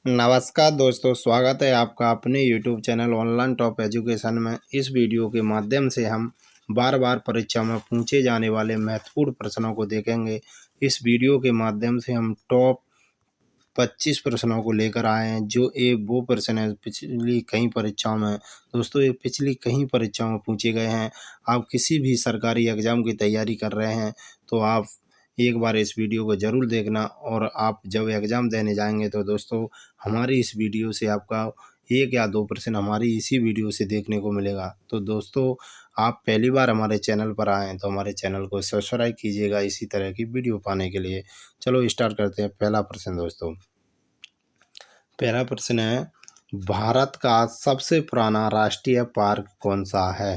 नमस्कार दोस्तों, स्वागत है आपका अपने YouTube channel online top education में। इस वीडियो के माध्यम से हम बार बार परीक्षा में पूछे जाने वाले महत्वपूर्ण प्रश्नों को देखेंगे। इस वीडियो के माध्यम से हम टॉप 25 प्रश्नों को लेकर आए हैं, जो वो प्रश्न है पिछली कई परीक्षाओं में। दोस्तों, ये पिछली कई परीक्षाओं में पूछे गए हैं। आप किसी भी सरकारी एग्जाम की तैयारी कर रहे हैं तो आप एक बार इस वीडियो को ज़रूर देखना, और आप जब एग्ज़ाम देने जाएंगे तो दोस्तों हमारी इस वीडियो से आपका 1 या 2 प्रश्न हमारी इसी वीडियो से देखने को मिलेगा। तो दोस्तों, आप पहली बार हमारे चैनल पर आए हैं तो हमारे चैनल को सब्सक्राइब कीजिएगा इसी तरह की वीडियो पाने के लिए। चलो स्टार्ट करते हैं। पहला प्रश्न दोस्तों, पहला प्रश्न है, भारत का सबसे पुराना राष्ट्रीय पार्क कौन सा है?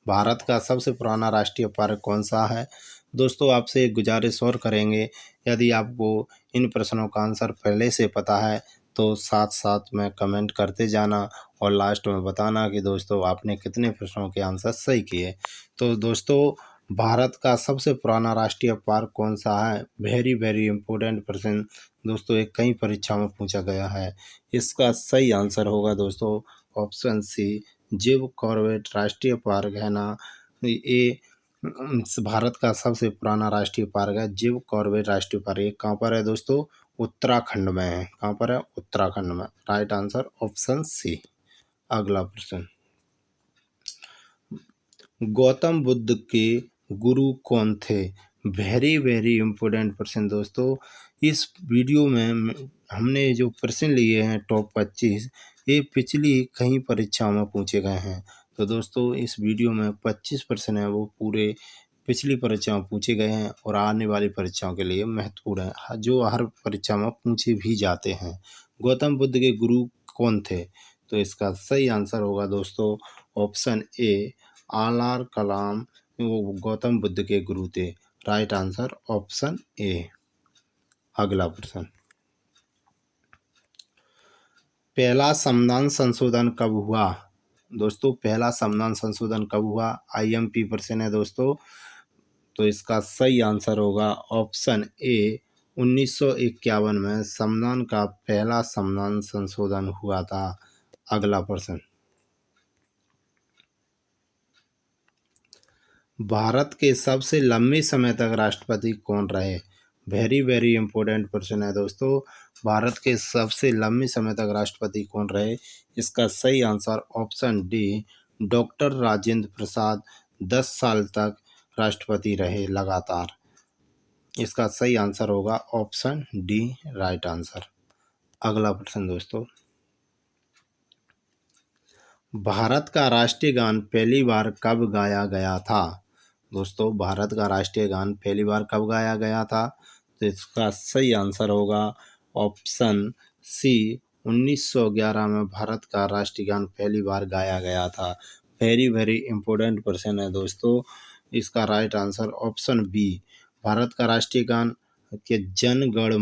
भारत का सबसे पुराना राष्ट्रीय पार्क कौन सा है? दोस्तों, आपसे एक गुजारिश और करेंगे, यदि आपको इन प्रश्नों का आंसर पहले से पता है तो साथ साथ में कमेंट करते जाना और लास्ट में बताना कि दोस्तों आपने कितने प्रश्नों के आंसर सही किए। तो दोस्तों, भारत का सबसे पुराना राष्ट्रीय पार्क कौन सा है? वेरी वेरी इम्पोर्टेंट प्रश्न दोस्तों, एक कई परीक्षाओं में पूछा गया है। इसका सही आंसर होगा दोस्तों ऑप्शन सी, जिम कॉर्बेट राष्ट्रीय पार्क है ना। ये भारत का सबसे पुराना राष्ट्रीय पार्क है जिम कॉर्बेट राष्ट्रीय पार्क। ये कहाँ पर है दोस्तों? उत्तराखंड में है। कहाँ पर है? उत्तराखंड में। Right answer option C. अगला प्रश्न, गौतम बुद्ध के गुरु कौन थे? वेरी वेरी इम्पोर्टेंट प्रश्न दोस्तों। इस वीडियो में हमने जो प्रश्न लिए हैं टॉप 25, ये पिछली कई परीक्षाओं में पूछे गए हैं। तो दोस्तों, इस वीडियो में 25 प्रश्न हैं वो पूरे पिछली परीक्षा में पूछे गए हैं और आने वाली परीक्षाओं के लिए महत्वपूर्ण है, जो हर परीक्षा में पूछे भी जाते हैं। गौतम बुद्ध के गुरु कौन थे? तो इसका सही आंसर होगा दोस्तों ऑप्शन ए, आर कलाम। वो गौतम बुद्ध के गुरु थे। Right answer option A. अगला प्रश्न, पहला संविधान संशोधन कब हुआ? दोस्तों, पहला संविधान संशोधन कब हुआ? IMP प्रश्न है दोस्तों। तो इसका सही आंसर होगा ऑप्शन ए, 1951 में संविधान का पहला संविधान संशोधन हुआ था। अगला प्रश्न, भारत के सबसे लंबे समय तक राष्ट्रपति कौन रहे? वेरी वेरी इंपॉर्टेंट प्रश्न है दोस्तों। भारत के सबसे लंबे समय तक राष्ट्रपति कौन रहे? इसका सही answer option D, doctor Rajendra Prasad 10 साल तक राष्ट्रपति रहे लगातार। इसका सही आंसर होगा ऑप्शन डी, राइट आंसर। अगला प्रश्न दोस्तों, भारत का राष्ट्रीय गान पहली बार कब गाया गया था? दोस्तों, भारत का राष्ट्रीय गान पहली बार कब गाया गया था? तो इसका सही आंसर होगा ऑप्शन सी, 1911 में भारत का राष्ट्रीय गान पहली बार गाया गया था। वेरी वेरी इंपॉर्टेंट प्रश्न है दोस्तों। इसका right answer option B, Bharat का राष्ट्रीय गान के जन गण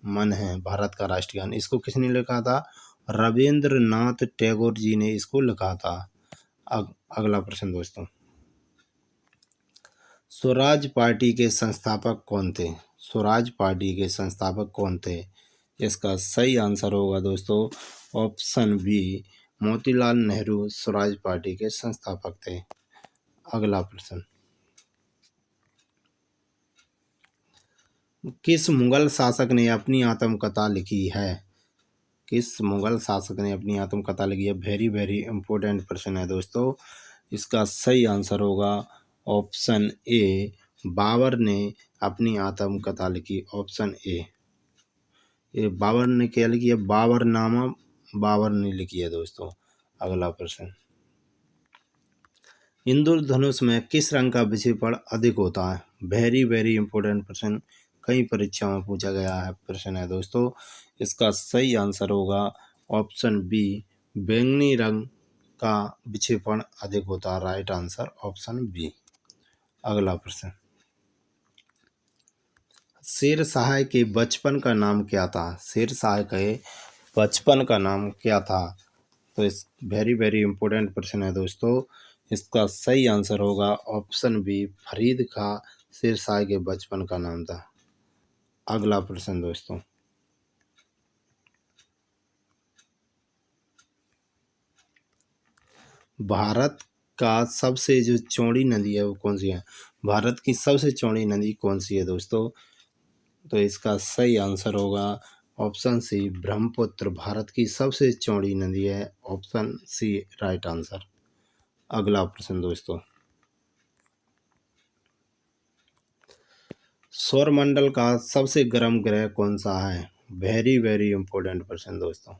मन है भारत का राष्ट्रीय गान। इसको किसने लिखा था? रविंद्रनाथ टैगोर जी ने इसको लिखा था। अगला प्रश्न दोस्तों, स्वराज पार्टी के संस्थापक कौन थे? स्वराज पार्टी के संस्थापक कौन थे? इसका सही आंसर होगा दोस्तों option B, Motilal Nehru Swaraj party के संस्थापक थे। अगला प्रश्न, किस मुगल शासक ने अपनी आत्मकथा लिखी है? किस मुगल शासक ने अपनी आत्मकथा लिखी है? वेरी वेरी इंपॉर्टेंट प्रश्न है दोस्तों। इसका सही आंसर होगा ऑप्शन ए, बाबर ने अपनी आत्मकथा लिखी। ऑप्शन ए, ये बाबर ने क्या लिखी है? बाबरनामा बाबर ने लिखी है दोस्तों। अगला प्रश्न, इंद्रधनुष में किस रंग का विक्षेपण अधिक होता है? वेरी वेरी इंपॉर्टेंट प्रश्न, कई परीक्षाओं में पूछा गया है प्रश्न है दोस्तों। इसका सही आंसर होगा ऑप्शन बी, बैंगनी रंग का विक्षेपण अधिक होता है। Right answer option B. अगला प्रश्न, शेर शाह के बचपन का नाम क्या था? शेर शाह के बचपन का नाम क्या था? तो इस वेरी वेरी इंपॉर्टेंट प्रश्न है दोस्तों। इसका सही आंसर होगा ऑप्शन बी, फरीद खां शेर शाह के बचपन का नाम था। अगला प्रश्न दोस्तों, भारत का सबसे जो चौड़ी नदी है वो कौन सी है? भारत की सबसे चौड़ी नदी कौन सी है दोस्तों? तो इसका सही आंसर होगा ऑप्शन सी ब्रह्मपुत्र। भारत की सबसे चौड़ी नदी है, ऑप्शन सी राइट आंसर। अगला प्रश्न दोस्तों, सौरमंडल का सबसे गर्म ग्रह कौन सा है? वेरी वेरी इंपॉर्टेंट प्रश्न दोस्तों,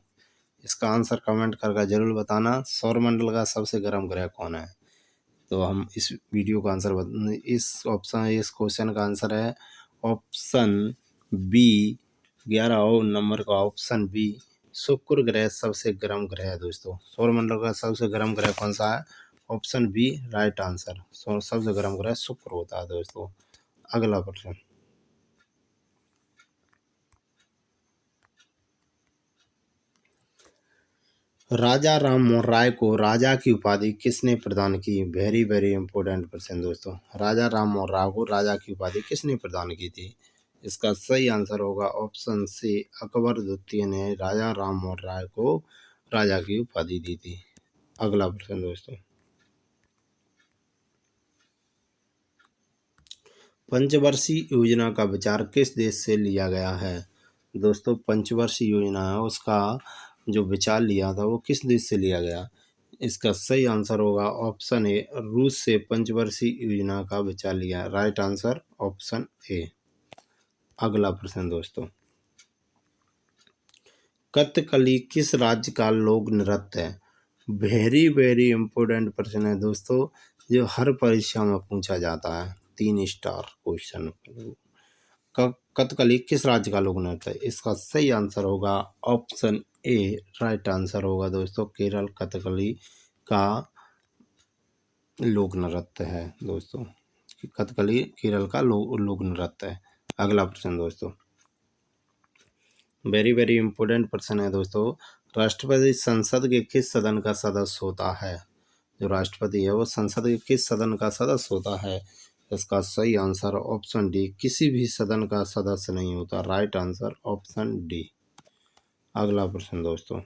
इसका आंसर कमेंट करके जरूर बताना। सौरमंडल का सबसे गर्म ग्रह कौन है? तो हम इस वीडियो का आंसर इस क्वेश्चन का आंसर है ऑप्शन बी। 11 नंबर का ऑप्शन बी, शुक्र ग्रह सबसे गर्म ग्रह है दोस्तों। सौरमंडल का सबसे गर्म ग्रह कौन सा है? Option B right answer. सबसे गर्म ग्रह शुक्र होता है दोस्तों। अगला प्रश्न, राजा राम मोहन राय को राजा की उपाधि किसने प्रदान की? वेरी वेरी इंपॉर्टेंट प्रश्न दोस्तों, राजा राम मोहन राय को राजा की उपाधि किसने प्रदान की थी? इसका सही आंसर होगा ऑप्शन सी, अकबर द्वितीय ने राजा राम मोहन राय को राजा की उपाधि दी थी। अगला प्रश्न दोस्तों, पंचवर्षीय योजना का विचार किस देश से लिया गया है? दोस्तों, पंचवर्षीय योजना है उसका जो विचार लिया था वो किस देश से लिया गया? इसका सही आंसर होगा ऑप्शन ए, रूस से पंचवर्षीय योजना का विचार लिया। Right answer option A. अगला प्रश्न दोस्तों, कथकली किस राज्य का लोक नृत्य है? वेरी वेरी इंपॉर्टेंट प्रश्न है दोस्तों, जो हर परीक्षा में पूछा जाता है। 3 स्टार क्वेश्चन। कथकली किस राज्य का लोक नृत्य है? इसका सही आंसर होगा ऑप्शन ए। राइट आंसर होगा दोस्तों, केरल कथकली का लोक नृत्य है दोस्तों। कथकली केरल का लोक नृत्य है। अगला प्रश्न दोस्तों, वेरी वेरी इंपॉर्टेंट प्रश्न है दोस्तों, राष्ट्रपति संसद के किस सदन का सदस्य होता है? जो राष्ट्रपति है वो संसद के किस सदन का सदस्य होता है? इसका सही आंसर ऑप्शन डी, किसी भी सदन का सदस्य नहीं होता। Right answer option D. अगला प्रश्न दोस्तों,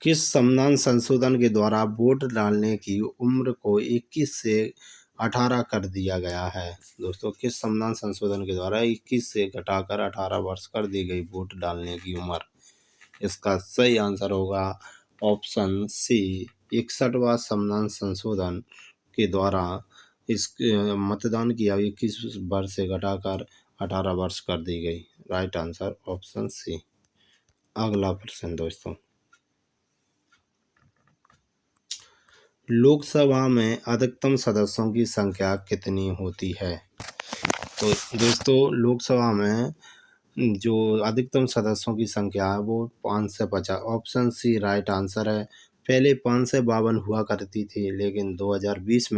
किस संविधान संशोधन के द्वारा वोट डालने की उम्र को 21 से 18 कर दिया गया है? दोस्तों, किस संविधान संशोधन के द्वारा 21 से घटाकर 18 वर्ष कर दी गई वोट डालने की उम्र? इसका सही आंसर होगा ऑप्शन सी, 61वां संविधान संशोधन के द्वारा इस मतदान की आयु 21 वर्ष से घटाकर 18 वर्ष कर दी गई। Right answer option C. अगला प्रश्न दोस्तों, लोकसभा में अधिकतम सदस्यों की संख्या कितनी होती है? तो दोस्तों, लोकसभा में जो अधिकतम सदस्यों की संख्या है वो 5 से 50। ऑप्शन सी राइट आंसर है। पहले 5 से 52 हुआ करती थी, लेकिन 2020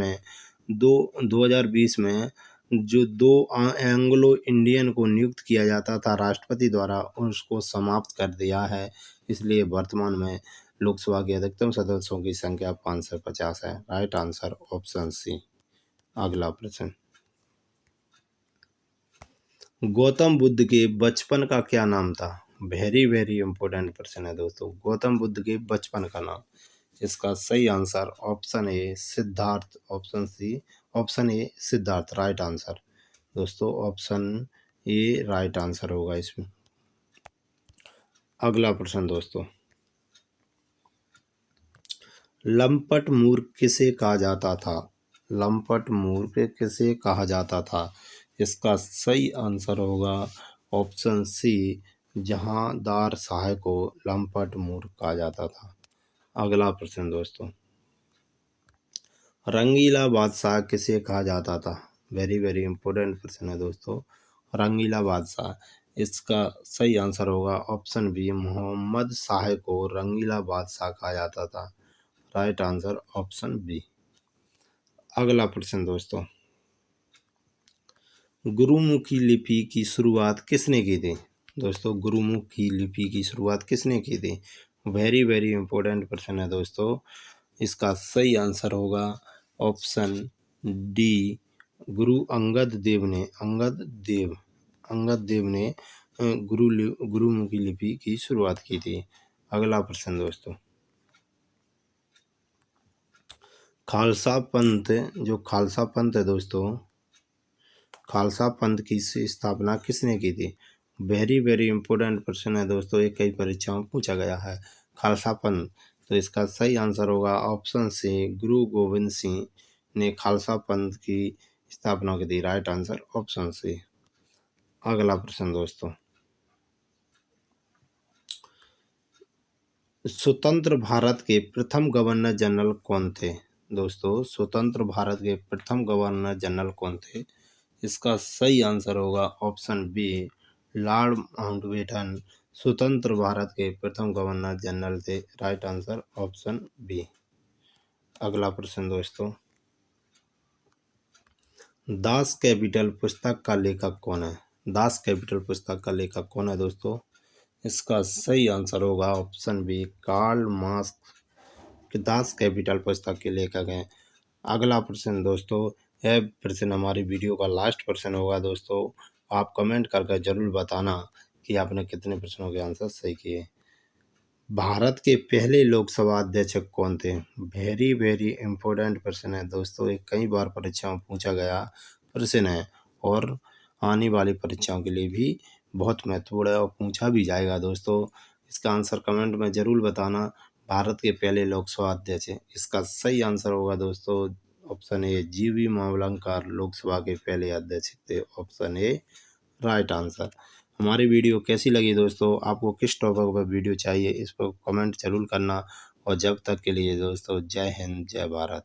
में जो 2 एंग्लो इंडियन को नियुक्त किया जाता था राष्ट्रपति द्वारा, उसको समाप्त कर दिया है। इसलिए वर्तमान में लोकसभा के अधिकतम सदस्यों की संख्या 5 से 50 है। Right answer option C. अगला प्रश्न, गौतम बुद्ध के बचपन का क्या नाम था? वेरी वेरी इंपॉर्टेंट प्रश्न है दोस्तों, गौतम बुद्ध के बचपन का नाम। इसका सही answer option A Siddharth. Option A Siddharth right answer दोस्तों, ऑप्शन ए राइट आंसर होगा इसमें। अगला प्रश्न दोस्तों, लंपट मूर्ख किसे कहा जाता था? लंपट मूर्ख किसे कहा जाता था? इसका सही आंसर होगा ऑप्शन सी, जहांदार शाह को लंपट मूर्ख कहा जाता था। अगला प्रश्न दोस्तों, रंगीला बादशाह किसे कहा जाता था? वेरी वेरी इंपॉर्टेंट प्रश्न है दोस्तों, रंगीला बादशाह। इसका सही आंसर होगा ऑप्शन बी, मोहम्मद शाह को रंगीला बादशाह कहा जाता था। Right answer option B. अगला प्रश्न दोस्तों, गुरुमुखी लिपि की शुरुआत किसने की थी? दोस्तों, गुरुमुखी लिपि की शुरुआत किसने की थी? वेरी वेरी इंपॉर्टेंट प्रश्न है दोस्तों, इसका सही आंसर होगा ऑप्शन डी, गुरु अंगद देव ने गुरुमुखी लिपि की शुरुआत की थी। अगला प्रश्न दोस्तों, खालसा पंथ, जो खालसा पंथ है दोस्तों, खालसा पंथ की स्थापना किसने की थी? वेरी वेरी इंपॉर्टेंट प्रश्न है दोस्तों, ये कई परीक्षाओं में पूछा गया है। खालसा पंथ, तो इसका सही आंसर होगा ऑप्शन सी, गुरु गोविंद सिंह ने खालसा पंथ की स्थापना की थी। Right answer option C. अगला प्रश्न दोस्तों, स्वतंत्र भारत के प्रथम गवर्नर जनरल कौन थे? दोस्तों, स्वतंत्र भारत के प्रथम गवर्नर जनरल कौन थे? इसका सही आंसर होगा ऑप्शन बी, लॉर्ड माउंटबेटन स्वतंत्र भारत के प्रथम गवर्नर जनरल थे। Right answer option B. अगला प्रश्न दोस्तों, दास कैपिटल पुस्तक का लेखक कौन है? दास कैपिटल पुस्तक का लेखक कौन है दोस्तों? इसका सही आंसर होगा option B, Karl Marx Das Kapital पुस्तक के लेखक हैं। अगला प्रश्न दोस्तों, यह प्रश्न हमारी वीडियो का लास्ट प्रश्न होगा दोस्तों। आप कमेंट करके जरूर बताना कि आपने कितने प्रश्नों के आंसर सही किए। भारत के पहले लोकसभा अध्यक्ष कौन थे? वेरी वेरी इंपॉर्टेंट प्रश्न है दोस्तों, ये कई बार परीक्षाओं में पूछा गया प्रश्न है और आने वाली परीक्षाओं के लिए भी बहुत महत्वपूर्ण है और पूछा भी जाएगा दोस्तों। इसका आंसर कमेंट में ज़रूर बताना। भारत के पहले लोकसभा अध्यक्ष, इसका सही आंसर होगा दोस्तों ऑप्शन ए, जीवी मावलंकर लोकसभा के पहले अध्यक्ष थे। Option A right answer. हमारी वीडियो कैसी लगी दोस्तों, आपको किस टॉपिक पर वीडियो चाहिए, इस पर कमेंट जरूर करना। और जब तक के लिए दोस्तों, जय हिंद जय भारत।